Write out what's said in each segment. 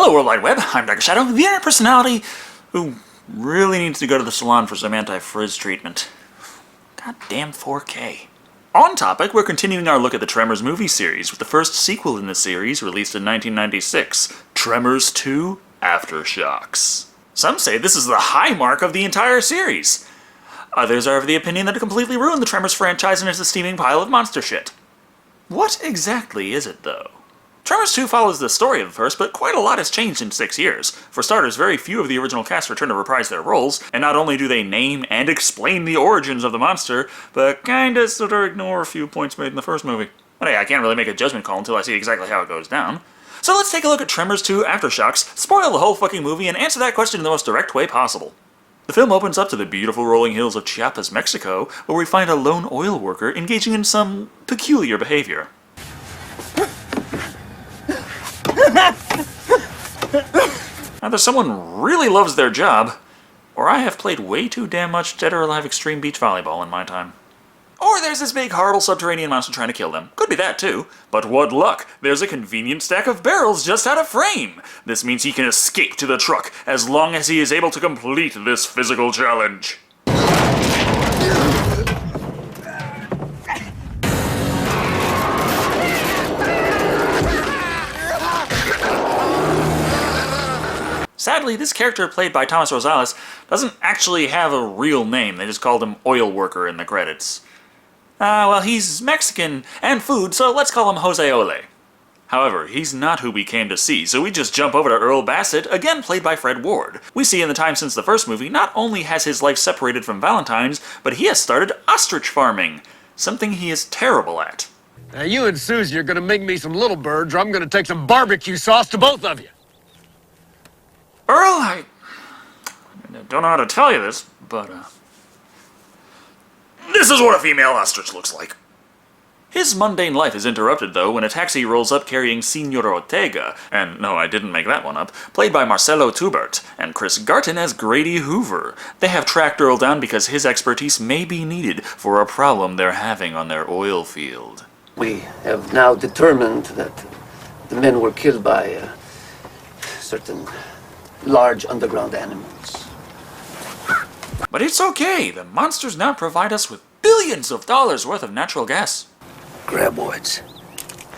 Hello, World Wide Web. I'm Dr. Shado, the internet personality who really needs to go to the salon for some anti-frizz treatment. Goddamn 4K. On topic, we're continuing our look at the Tremors movie series with the first sequel in the series released in 1996, Tremors 2: Aftershocks. Some say this is the high mark of the entire series. Others are of the opinion that it completely ruined the Tremors franchise and is a steaming pile of monster shit. What exactly is it, though? Tremors 2 follows the story of the first, but quite a lot has changed in 6 years. For starters, very few of the original cast return to reprise their roles, and not only do they name and explain the origins of the monster, but kinda sorta ignore a few points made in the first movie. But hey, I can't really make a judgment call until I see exactly how it goes down. So let's take a look at Tremors 2: Aftershocks, spoil the whole fucking movie, and answer that question in the most direct way possible. The film opens up to the beautiful rolling hills of Chiapas, Mexico, where we find a lone oil worker engaging in some peculiar behavior. Either someone really loves their job, or I have played way too damn much Dead or Alive Extreme Beach Volleyball in my time. Or there's this big, horrible subterranean monster trying to kill them. Could be that too. But what luck! There's a convenient stack of barrels just out of frame! This means he can escape to the truck, as long as he is able to complete this physical challenge. Sadly, this character played by Thomas Rosales doesn't actually have a real name. They just called him Oil Worker in the credits. Well, he's Mexican and food, so let's call him Jose Ole. However, he's not who we came to see, so we just jump over to Earl Bassett, again played by Fred Ward. We see in the time since the first movie, not only has his life separated from Valentine's, but he has started ostrich farming, something he is terrible at. Now you and Susie are gonna make me some little birds, or I'm gonna take some barbecue sauce to both of you. Earl, I don't know how to tell you this, but, this is what a female ostrich looks like. His mundane life is interrupted, though, when a taxi rolls up carrying Senor Ortega, and no, I didn't make that one up, played by Marcelo Tubert, and Chris Garton as Grady Hoover. They have tracked Earl down because his expertise may be needed for a problem they're having on their oil field. We have now determined that the men were killed by certain large underground animals. But it's okay, the monsters now provide us with billions of dollars worth of natural gas. Graboids.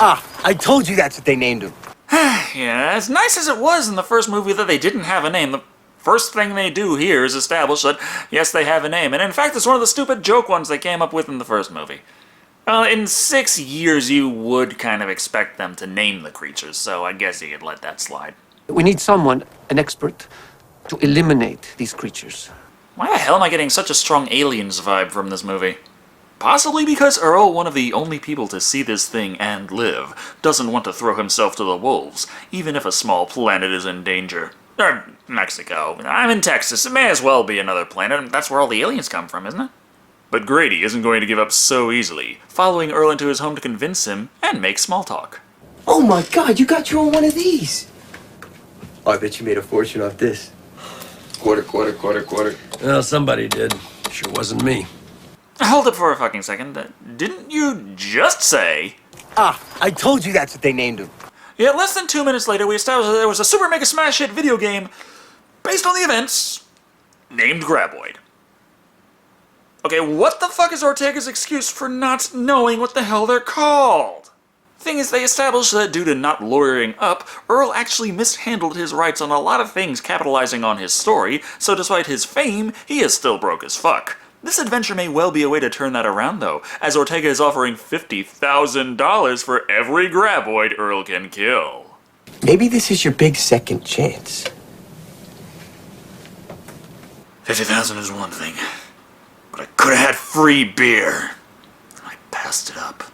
I told you that's what they named him. Yeah, as nice as it was in the first movie that they didn't have a name, the first thing they do here is establish that, yes, they have a name, and in fact it's one of the stupid joke ones they came up with in the first movie. Well, in 6 years you would kind of expect them to name the creatures, so I guess you could let that slide. We need someone, an expert, to eliminate these creatures. Why the hell am I getting such a strong Aliens vibe from this movie? Possibly because Earl, one of the only people to see this thing and live, doesn't want to throw himself to the wolves, even if a small planet is in danger. Or Mexico. I'm in Texas. It may as well be another planet. That's where all the aliens come from, isn't it? But Grady isn't going to give up so easily, following Earl into his home to convince him and make small talk. Oh my God, you got your own one of these. Oh, I bet you made a fortune off this. Quarter. Well, somebody did. Sure wasn't me. Hold up for a fucking second. Didn't you just say... I told you that's what they named him. Yeah, less than 2 minutes later, we established that there was a super mega smash hit video game based on the events named Graboid. Okay, what the fuck is Ortega's excuse for not knowing what the hell they're called? Thing is, they established that due to not lawyering up, Earl actually mishandled his rights on a lot of things capitalizing on his story, so despite his fame, he is still broke as fuck. This adventure may well be a way to turn that around, though, as Ortega is offering $50,000 for every graboid Earl can kill. Maybe this is your big second chance. 50,000 is one thing, but I could have had free beer. I passed it up.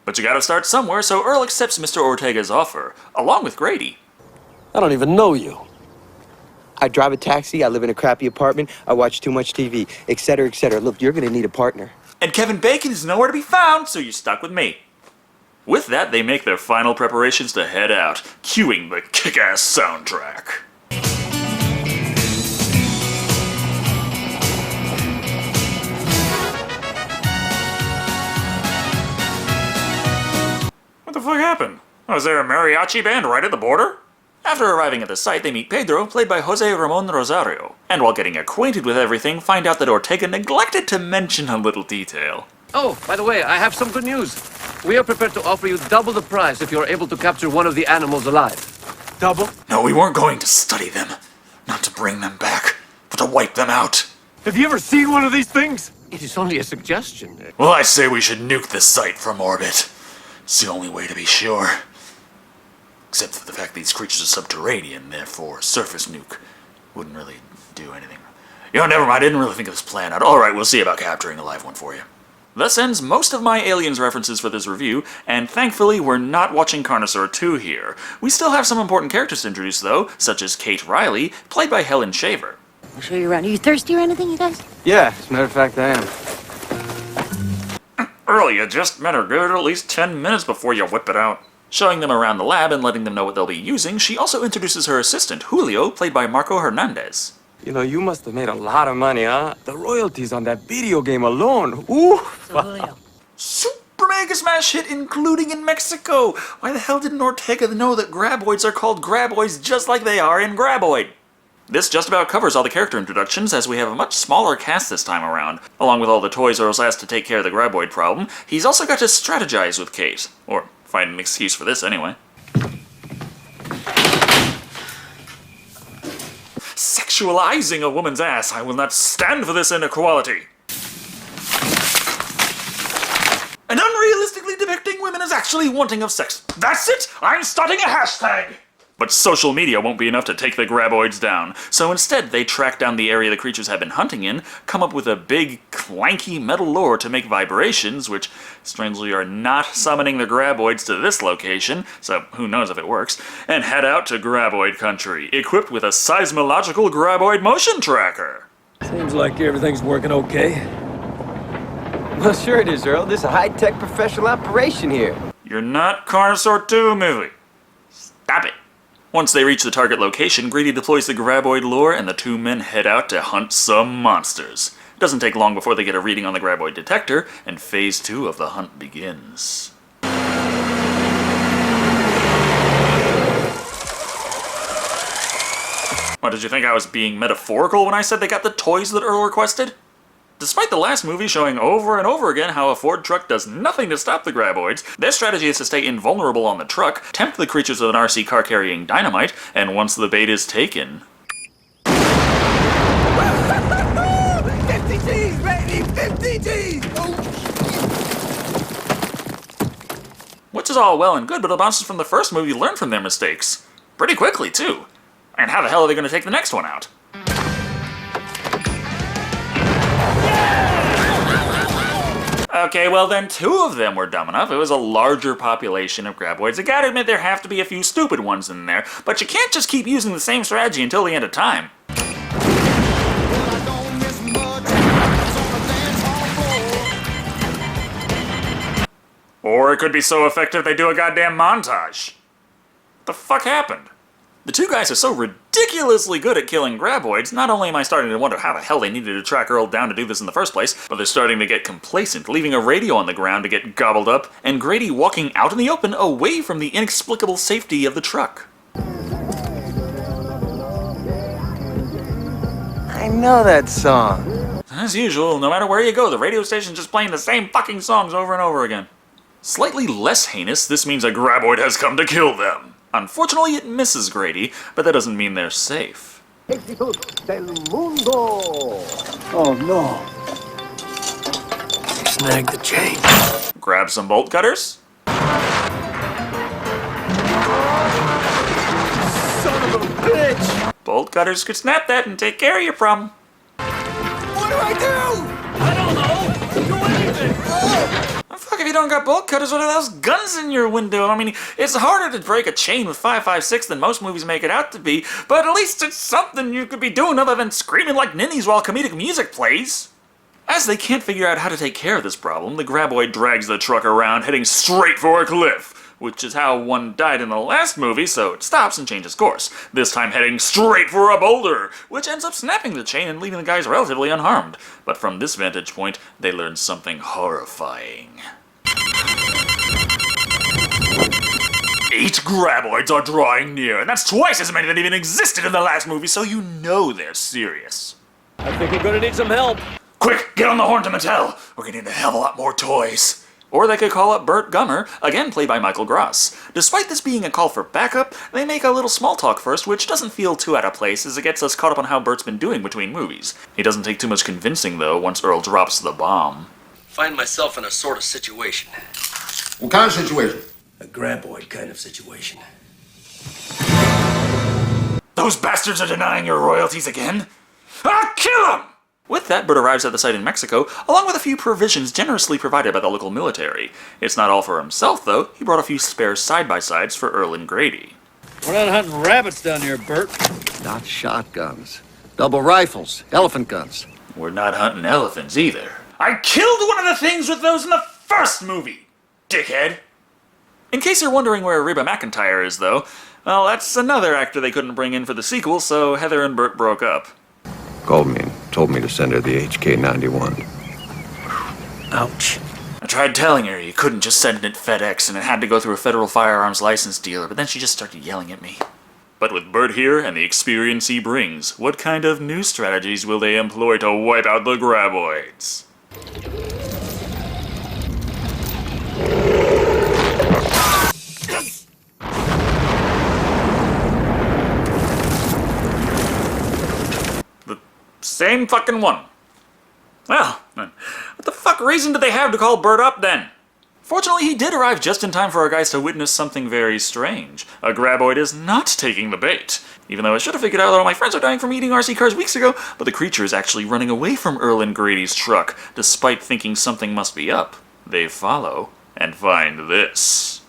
But you gotta start somewhere, so Earl accepts Mr. Ortega's offer, along with Grady. I don't even know you. I drive a taxi, I live in a crappy apartment, I watch too much TV, etc., etc. Look, you're gonna need a partner. And Kevin Bacon is nowhere to be found, so you're stuck with me. With that, they make their final preparations to head out, cueing the kick-ass soundtrack. What the fuck happened? Oh, is there a mariachi band right at the border? After arriving at the site, they meet Pedro, played by Jose Ramon Rosario, and while getting acquainted with everything, find out that Ortega neglected to mention a little detail. Oh, by the way, I have some good news. We are prepared to offer you double the price if you're able to capture one of the animals alive. Double? No, we weren't going to study them. Not to bring them back, but to wipe them out. Have you ever seen one of these things? It is only a suggestion. Well, I say we should nuke the site from orbit. It's the only way to be sure. Except for the fact these creatures are subterranean, therefore a surface nuke wouldn't really do anything. Never mind, I didn't really think of this plan out. Alright, we'll see about capturing a live one for you. Thus ends most of my Aliens references for this review, and thankfully we're not watching Carnosaur 2 here. We still have some important characters to introduce though, such as Kate Riley, played by Helen Shaver. I'll show you around. Are you thirsty or anything, you guys? Yeah, as a matter of fact, I am. Earl, you just met her good at least 10 minutes before you whip it out. Showing them around the lab and letting them know what they'll be using, she also introduces her assistant, Julio, played by Marco Hernandez. You know, you must have made a lot of money, huh? The royalties on that video game alone. Ooh! So, Julio. Super mega smash hit, including in Mexico! Why the hell didn't Ortega know that graboids are called graboids just like they are in Graboid? This just about covers all the character introductions, as we have a much smaller cast this time around. Along with all the toys Earl's asked to take care of the graboid problem, he's also got to strategize with Kate. Or find an excuse for this anyway. Sexualizing a woman's ass. I will not stand for this inequality. And unrealistically depicting women as actually wanting of sex. That's it! I'm starting a hashtag! But social media won't be enough to take the graboids down, so instead they track down the area the creatures have been hunting in, come up with a big, clanky metal lure to make vibrations, which strangely are not summoning the graboids to this location, so who knows if it works, and head out to Graboid Country, equipped with a seismological graboid motion tracker. Seems like everything's working okay. Well, sure it is, Earl. This is a high-tech professional operation here. You're not Carnosaur 2 movie. Stop it. Once they reach the target location, Grady deploys the graboid lure and the two men head out to hunt some monsters. It doesn't take long before they get a reading on the graboid detector, and phase 2 of the hunt begins. What, did you think I was being metaphorical when I said they got the toys that Earl requested? Despite the last movie showing over and over again how a Ford truck does nothing to stop the graboids, their strategy is to stay invulnerable on the truck, tempt the creatures with an RC car carrying dynamite, and once the bait is taken... 50 G's, baby! 50 G's! Which is all well and good, but the monsters from the first movie learn from their mistakes. Pretty quickly, too. And how the hell are they going to take the next one out? Okay, well then 2 of them were dumb enough. It was a larger population of graboids. I gotta admit there have to be a few stupid ones in there, but you can't just keep using the same strategy until the end of time. Or it could be so effective they do a goddamn montage. What the fuck happened? The 2 guys are so ridiculously good at killing graboids, not only am I starting to wonder how the hell they needed to track Earl down to do this in the first place, but they're starting to get complacent, leaving a radio on the ground to get gobbled up, and Grady walking out in the open away from the inexplicable safety of the truck. I know that song. As usual, no matter where you go, the radio station's just playing the same fucking songs over and over again. Slightly less heinous, this means a graboid has come to kill them. Unfortunately, it misses Grady, but that doesn't mean they're safe. Oh no. Snag the chain. Grab some bolt cutters. Son of a bitch! Bolt cutters could snap that and take care of your problem. What do I do? I don't know! Do anything! Oh, fuck, if you don't got bolt cutters, what are those guns in your window? I mean, it's harder to break a chain with 5.56 than most movies make it out to be, but at least it's something you could be doing other than screaming like ninnies while comedic music plays. As they can't figure out how to take care of this problem, the graboid drags the truck around, heading straight for a cliff, which is how one died in the last movie, so it stops and changes course, this time heading straight for a boulder, which ends up snapping the chain and leaving the guys relatively unharmed. But from this vantage point, they learn something horrifying. 8 graboids are drawing near, and that's twice as many that even existed in the last movie, so you know they're serious. I think we're gonna need some help. Quick, get on the horn to Mattel. We're gonna need a hell of a lot more toys. Or they could call up Burt Gummer, again played by Michael Gross. Despite this being a call for backup, they make a little small talk first, which doesn't feel too out of place as it gets us caught up on how Burt's been doing between movies. He doesn't take too much convincing, though, once Earl drops the bomb. Find myself in a sort of situation. What kind of situation? A graboid kind of situation. Those bastards are denying your royalties again? I'll kill them! With that, Burt arrives at the site in Mexico, along with a few provisions generously provided by the local military. It's not all for himself, though. He brought a few spare side-by-sides for Earl and Grady. We're not hunting rabbits down here, Burt. Not shotguns. Double rifles. Elephant guns. We're not hunting elephants, either. I killed one of the things with those in the first movie, dickhead! In case you're wondering where Reba McEntire is, though, well, that's another actor they couldn't bring in for the sequel, so Heather and Burt broke up. Called me and told me to send her the HK-91. Ouch. I tried telling her you couldn't just send it FedEx and it had to go through a federal firearms license dealer, but then she just started yelling at me. But with Burt here and the experience he brings, what kind of new strategies will they employ to wipe out the graboids? Same fucking one. Well, what the fuck reason did they have to call Burt up then? Fortunately, he did arrive just in time for our guys to witness something very strange. A graboid is not taking the bait. Even though I should have figured out that all my friends are dying from eating RC cars weeks ago, but the creature is actually running away from Earl and Grady's truck, despite thinking something must be up. They follow and find this.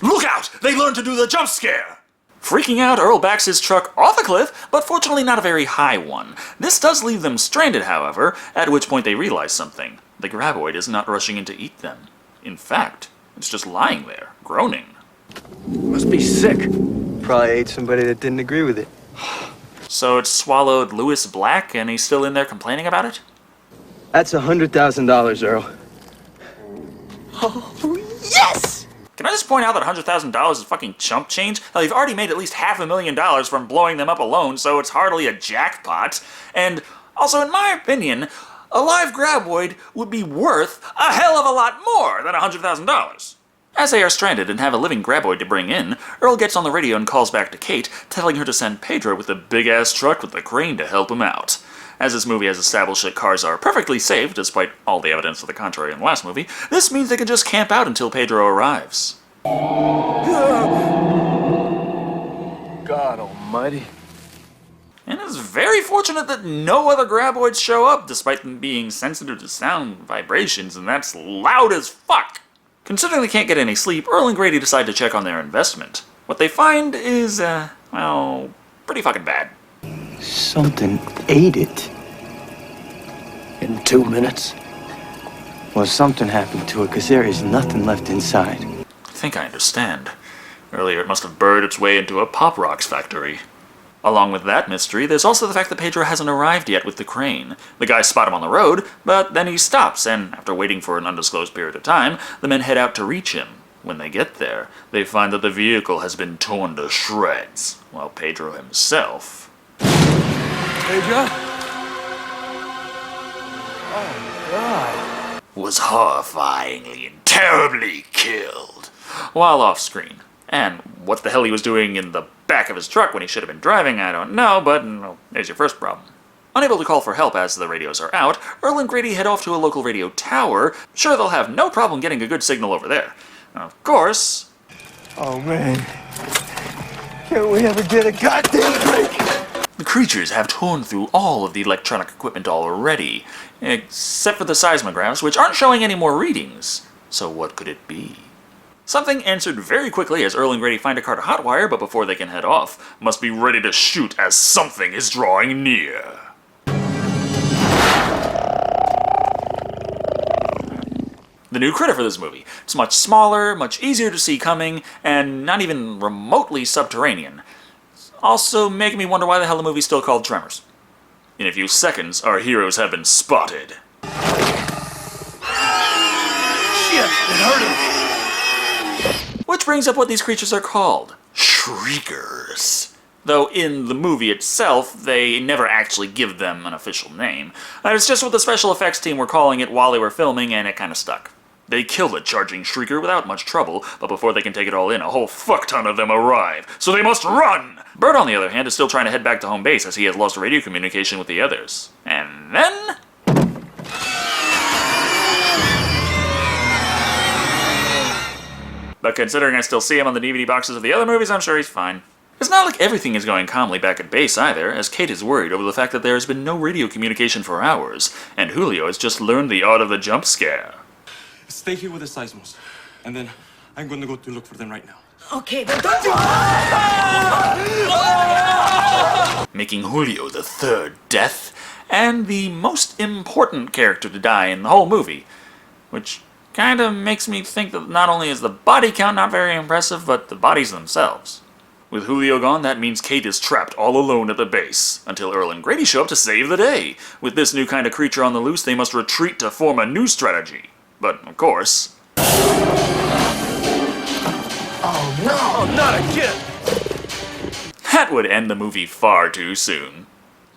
Look out! They learned to do the jump scare! Freaking out, Earl backs his truck off a cliff, but fortunately not a very high one. This does leave them stranded, however, at which point they realize something. The graboid is not rushing in to eat them. In fact, it's just lying there, groaning. Must be sick. Probably ate somebody that didn't agree with it. So it swallowed Lewis Black, and he's still in there complaining about it? That's $100,000, Earl. Oh, yes! Can I just point out that $100,000 is fucking chump change? Hell, you've already made at least $500,000 from blowing them up alone, so it's hardly a jackpot. And also, in my opinion, a live graboid would be worth a hell of a lot more than $100,000. As they are stranded and have a living graboid to bring in, Earl gets on the radio and calls back to Kate, telling her to send Pedro with the big-ass truck with the crane to help him out. As this movie has established that cars are perfectly safe, despite all the evidence to the contrary in the last movie, this means they can just camp out until Pedro arrives. God almighty. And it's very fortunate that no other graboids show up, despite them being sensitive to sound vibrations, and that's loud as fuck! Considering they can't get any sleep, Earl and Grady decide to check on their investment. What they find is, well, pretty fucking bad. Something ate it. In 2 minutes. Well, something happened to it, because there is nothing left inside. I think I understand. Earlier it must have burrowed its way into a Pop Rocks factory. Along with that mystery, there's also the fact that Pedro hasn't arrived yet with the crane. The guys spot him on the road, but then he stops, and after waiting for an undisclosed period of time, the men head out to reach him. When they get there, they find that the vehicle has been torn to shreds, while Pedro himself... Pedro? was horrifyingly and terribly killed while off screen. And what the hell he was doing in the back of his truck when he should have been driving, I don't know, but well, there's your first problem. Unable to call for help as the radios are out, Earl and Grady head off to a local radio tower. Sure, they'll have no problem getting a good signal over there. Of course... Oh, man. Can't we ever get a goddamn break? The creatures have torn through all of the electronic equipment already, except for the seismographs, which aren't showing any more readings. So what could it be? Something answered very quickly as Earl and Grady find a car to hotwire, but before they can head off, must be ready to shoot as something is drawing near. The new critter for this movie. It's much smaller, much easier to see coming, and not even remotely subterranean. Also making me wonder why the hell the movie's still called Tremors. In a few seconds, our heroes have been spotted. Which brings up what these creatures are called. Shriekers. Though in the movie itself, they never actually give them an official name. It's just what the special effects team were calling it while they were filming, and it kinda stuck. They kill a charging shrieker without much trouble, but before they can take it all in, a whole fuck ton of them arrive, so they must run! Burt, on the other hand, is still trying to head back to home base as he has lost radio communication with the others. And then... But considering I still see him on the DVD boxes of the other movies, I'm sure he's fine. It's not like everything is going calmly back at base either, as Kate is worried over the fact that there has been no radio communication for hours, and Julio has just learned the art of the jump scare. Stay here with the seismos, and then I'm going to go to look for them right now. Okay, but don't Making Julio the third death, and the most important character to die in the whole movie, which kinda makes me think that not only is the body count not very impressive, but the bodies themselves. With Julio gone, that means Kate is trapped all alone at the base, until Earl and Grady show up to save the day. With this new kind of creature on the loose, they must retreat to form a new strategy. But, of course... Oh, no! Oh, not again! That would end the movie far too soon,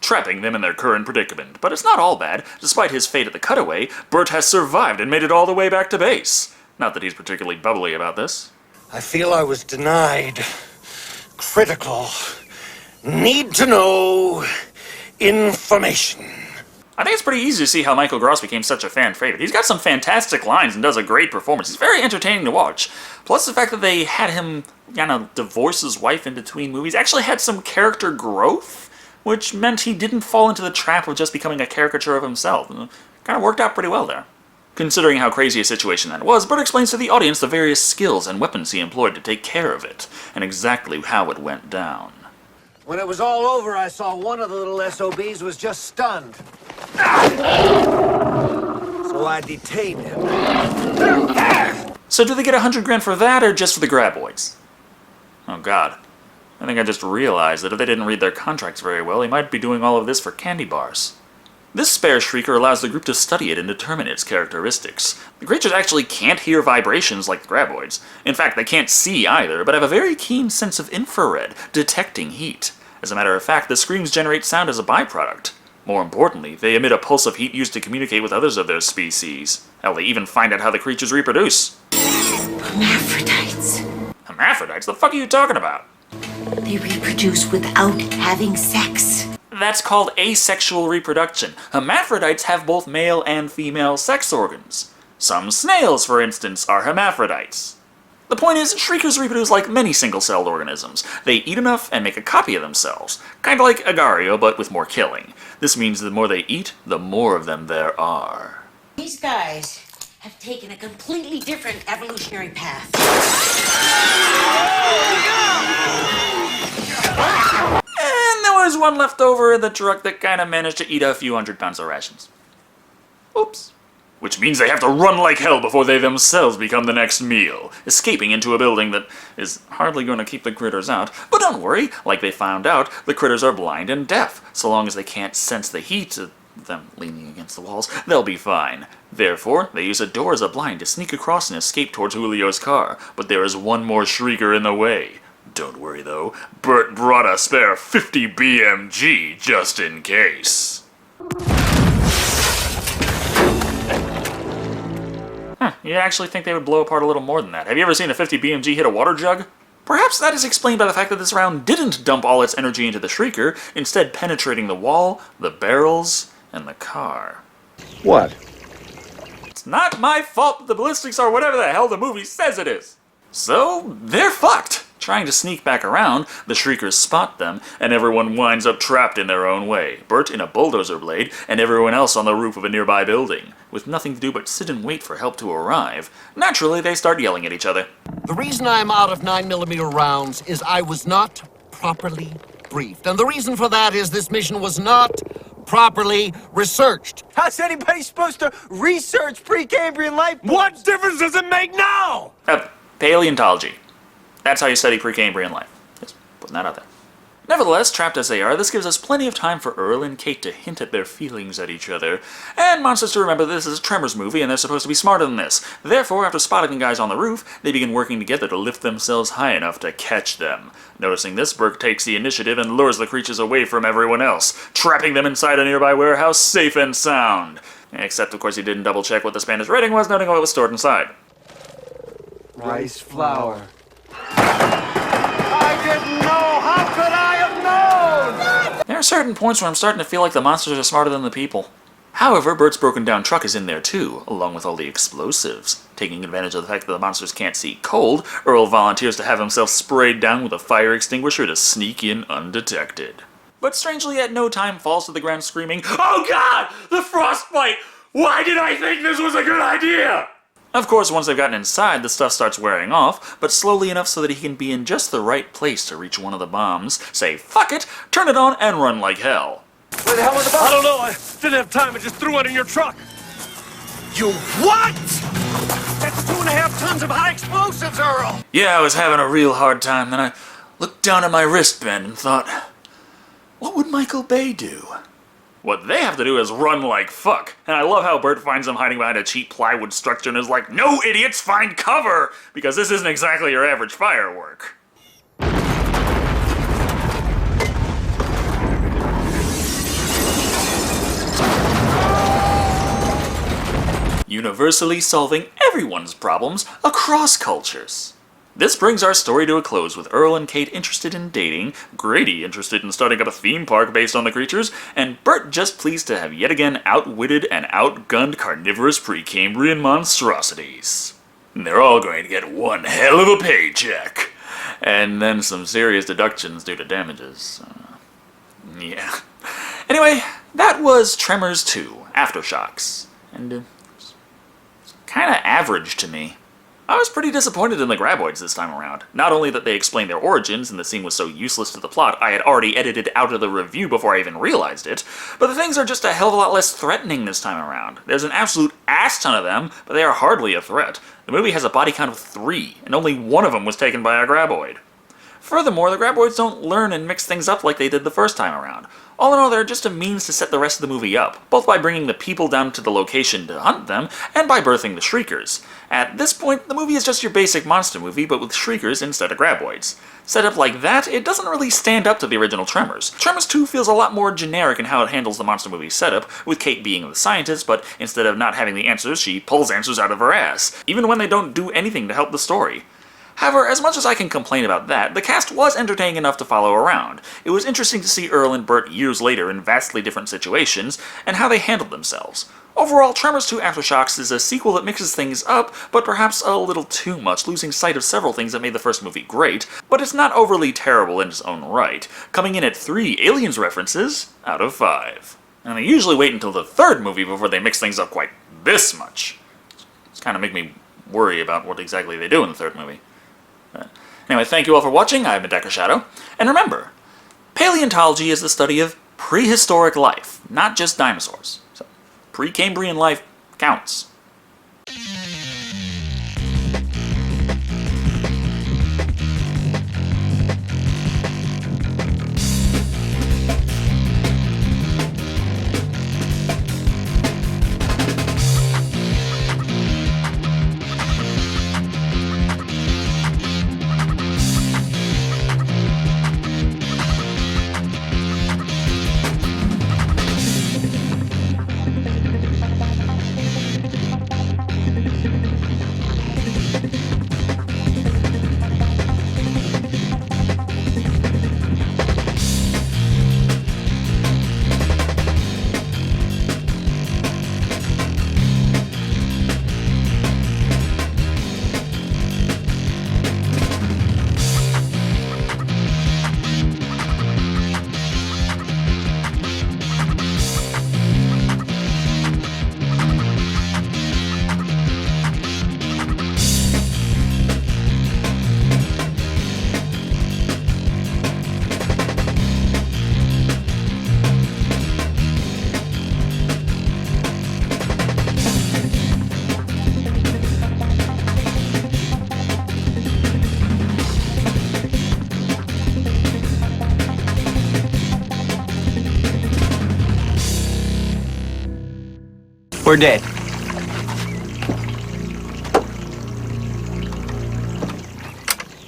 trapping them in their current predicament. But it's not all bad. Despite his fate at the cutaway, Burt has survived and made it all the way back to base. Not that he's particularly bubbly about this. I feel I was denied critical, need-to-know information. I think it's pretty easy to see how Michael Gross became such a fan favorite. He's got some fantastic lines and does a great performance. He's very entertaining to watch. Plus the fact that they had him divorce his wife in between movies actually had some character growth, which meant he didn't fall into the trap of just becoming a caricature of himself. Kind of worked out pretty well there. Considering how crazy a situation that was, Burt explains to the audience the various skills and weapons he employed to take care of it, and exactly how it went down. When it was all over, I saw one of the little SOBs was just stunned. So I detained him. So do they get 100 grand for that, or just for the graboids? Oh god. I think I just realized that if they didn't read their contracts very well, they might be doing all of this for candy bars. This spare shrieker allows the group to study it and determine its characteristics. The creatures actually can't hear vibrations like the graboids. In fact, they can't see either, but have a very keen sense of infrared, detecting heat. As a matter of fact, the screams generate sound as a byproduct. More importantly, they emit a pulse of heat used to communicate with others of their species. Hell, they even find out how the creatures reproduce. Hermaphrodites. Hermaphrodites? The fuck are you talking about? They reproduce without having sex. That's called asexual reproduction. Hermaphrodites have both male and female sex organs. Some snails, for instance, are hermaphrodites. The point is, shriekers reproduce like many single-celled organisms. They eat enough and make a copy of themselves. Kinda like Agario, but with more killing. This means the more they eat, the more of them there are. These guys have taken a completely different evolutionary path. And there was one left over in the truck that kinda managed to eat a few 100 pounds of rations. Oops. Which means they have to run like hell before they themselves become the next meal, escaping into a building that is hardly going to keep the critters out. But don't worry, like they found out, the critters are blind and deaf. So long as they can't sense the heat of them leaning against the walls, they'll be fine. Therefore, they use a door as a blind to sneak across and escape towards Julio's car. But there is one more shrieker in the way. Don't worry though, Burt brought a spare 50 BMG just in case. You'd actually think they would blow apart a little more than that. Have you ever seen a 50 BMG hit a water jug? Perhaps that is explained by the fact that this round didn't dump all its energy into the shrieker, instead penetrating the wall, the barrels, and the car. What? It's not my fault that the ballistics are whatever the hell the movie says it is. So, they're fucked. Trying to sneak back around, the shriekers spot them, and everyone winds up trapped in their own way. Burt in a bulldozer blade, and everyone else on the roof of a nearby building. With nothing to do but sit and wait for help to arrive, naturally they start yelling at each other. The reason I'm out of 9mm rounds is I was not properly briefed. And the reason for that is this mission was not properly researched. How's anybody supposed to research Precambrian life? What difference does it make now? Paleontology. That's how you study Precambrian life. Just putting that out there. Nevertheless, trapped as they are, this gives us plenty of time for Earl and Kate to hint at their feelings at each other, and monsters to remember that this is a Tremors movie and they're supposed to be smarter than this. Therefore, after spotting the guys on the roof, they begin working together to lift themselves high enough to catch them. Noticing this, Burt takes the initiative and lures the creatures away from everyone else, trapping them inside a nearby warehouse safe and sound. Except, of course, he didn't double-check what the Spanish rating was, noting what was stored inside. Rice flour. I didn't know! How could I have known? There are certain points where I'm starting to feel like the monsters are smarter than the people. However, Burt's broken down truck is in there too, along with all the explosives. Taking advantage of the fact that the monsters can't see cold, Earl volunteers to have himself sprayed down with a fire extinguisher to sneak in undetected. But strangely at no time falls to the ground screaming, "Oh God! The frostbite! Why did I think this was a good idea?" Of course, once they've gotten inside, the stuff starts wearing off, but slowly enough so that he can be in just the right place to reach one of the bombs, say fuck it, turn it on, and run like hell. Where the hell was the bomb? I don't know. I didn't have time. I just threw one in your truck. You what? That's 2.5 tons of high explosives, Earl! Yeah, I was having a real hard time, then I looked down at my wristband and thought, what would Michael Bay do? What they have to do is run like fuck. And I love how Burt finds them hiding behind a cheap plywood structure and is like, "No, idiots, find cover! Because this isn't exactly your average firework." Universally solving everyone's problems across cultures. This brings our story to a close with Earl and Kate interested in dating, Grady interested in starting up a theme park based on the creatures, and Burt just pleased to have yet again outwitted and outgunned carnivorous Precambrian monstrosities. And they're all going to get one hell of a paycheck. And then some serious deductions due to damages. Yeah. Anyway, that was Tremors 2, Aftershocks. And it's kind of average to me. I was pretty disappointed in the graboids this time around. Not only that they explained their origins and the scene was so useless to the plot I had already edited out of the review before I even realized it, but the things are just a hell of a lot less threatening this time around. There's an absolute ass ton of them, but they are hardly a threat. The movie has a body count of 3, and only one of them was taken by a graboid. Furthermore, the graboids don't learn and mix things up like they did the first time around. All in all, they're just a means to set the rest of the movie up, both by bringing the people down to the location to hunt them, and by birthing the shriekers. At this point, the movie is just your basic monster movie, but with shriekers instead of graboids. Set up like that, it doesn't really stand up to the original Tremors. Tremors 2 feels a lot more generic in how it handles the monster movie setup, with Kate being the scientist, but instead of not having the answers, she pulls answers out of her ass, even when they don't do anything to help the story. However, as much as I can complain about that, the cast was entertaining enough to follow around. It was interesting to see Earl and Burt years later in vastly different situations, and how they handled themselves. Overall, Tremors 2 Aftershocks is a sequel that mixes things up, but perhaps a little too much, losing sight of several things that made the first movie great, but it's not overly terrible in its own right, coming in at 3 Aliens references out of 5. And they usually wait until the third movie before they mix things up quite this much. It's kind of make me worry about what exactly they do in the third movie. Anyway, thank you all for watching. I've been Shado. And remember, paleontology is the study of prehistoric life, not just dinosaurs. So, Precambrian life counts. We're dead.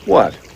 What?